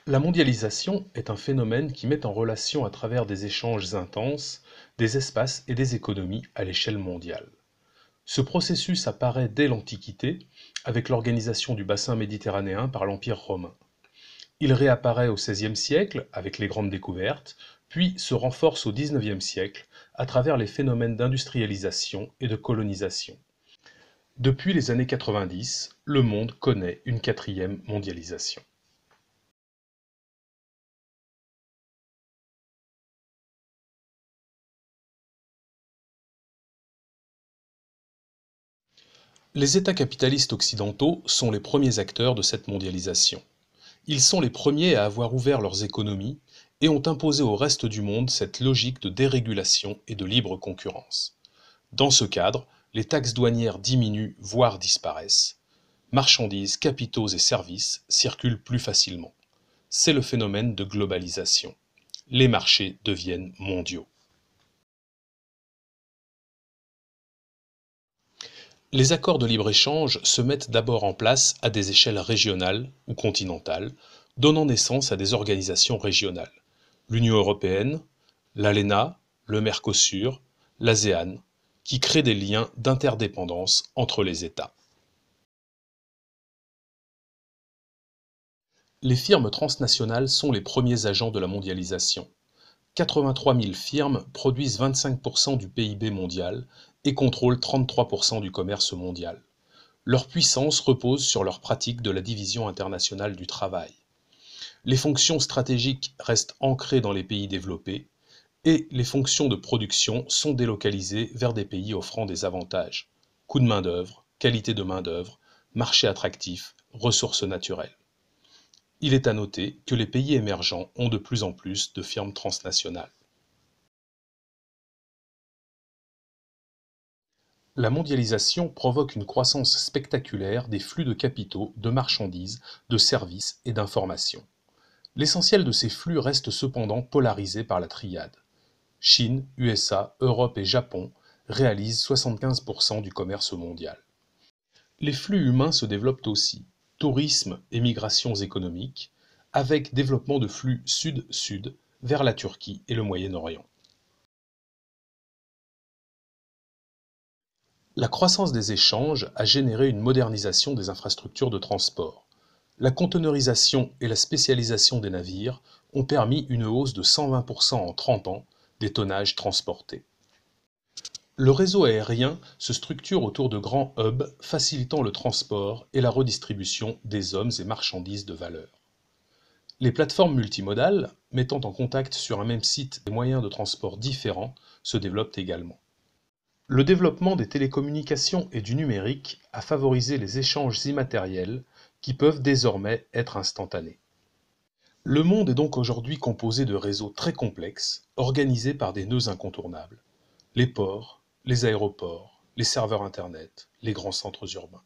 La mondialisation est un phénomène qui met en relation à travers des échanges intenses des espaces et des économies à l'échelle mondiale. Ce processus apparaît dès l'Antiquité avec l'organisation du bassin méditerranéen par l'Empire romain. Il réapparaît au XVIe siècle avec les grandes découvertes, puis se renforce au XIXe siècle à travers les phénomènes d'industrialisation et de colonisation. Depuis les années 90, le monde connaît une quatrième mondialisation. Les États capitalistes occidentaux sont les premiers acteurs de cette mondialisation. Ils sont les premiers à avoir ouvert leurs économies et ont imposé au reste du monde cette logique de dérégulation et de libre concurrence. Dans ce cadre, les taxes douanières diminuent, voire disparaissent. Marchandises, capitaux et services circulent plus facilement. C'est le phénomène de globalisation. Les marchés deviennent mondiaux. Les accords de libre-échange se mettent d'abord en place à des échelles régionales ou continentales, donnant naissance à des organisations régionales. L'Union européenne, l'ALENA, le Mercosur, l'ASEAN, qui créent des liens d'interdépendance entre les États. Les firmes transnationales sont les premiers agents de la mondialisation. 83 000 firmes produisent 25% du PIB mondial et contrôlent 33% du commerce mondial. Leur puissance repose sur leur pratique de la division internationale du travail. Les fonctions stratégiques restent ancrées dans les pays développés et les fonctions de production sont délocalisées vers des pays offrant des avantages. Coût de main-d'œuvre, qualité de main-d'œuvre, marché attractif, ressources naturelles. Il est à noter que les pays émergents ont de plus en plus de firmes transnationales. La mondialisation provoque une croissance spectaculaire des flux de capitaux, de marchandises, de services et d'informations. L'essentiel de ces flux reste cependant polarisé par la triade. Chine, USA, Europe et Japon réalisent 75% du commerce mondial. Les flux humains se développent aussi, tourisme et migrations économiques, avec développement de flux sud-sud vers la Turquie et le Moyen-Orient. La croissance des échanges a généré une modernisation des infrastructures de transport. La conteneurisation et la spécialisation des navires ont permis une hausse de 120% en 30 ans des tonnages transportés. Le réseau aérien se structure autour de grands hubs facilitant le transport et la redistribution des hommes et marchandises de valeur. Les plateformes multimodales, mettant en contact sur un même site des moyens de transport différents, se développent également. Le développement des télécommunications et du numérique a favorisé les échanges immatériels qui peuvent désormais être instantanés. Le monde est donc aujourd'hui composé de réseaux très complexes, organisés par des nœuds incontournables. Les ports, les aéroports, les serveurs Internet, les grands centres urbains.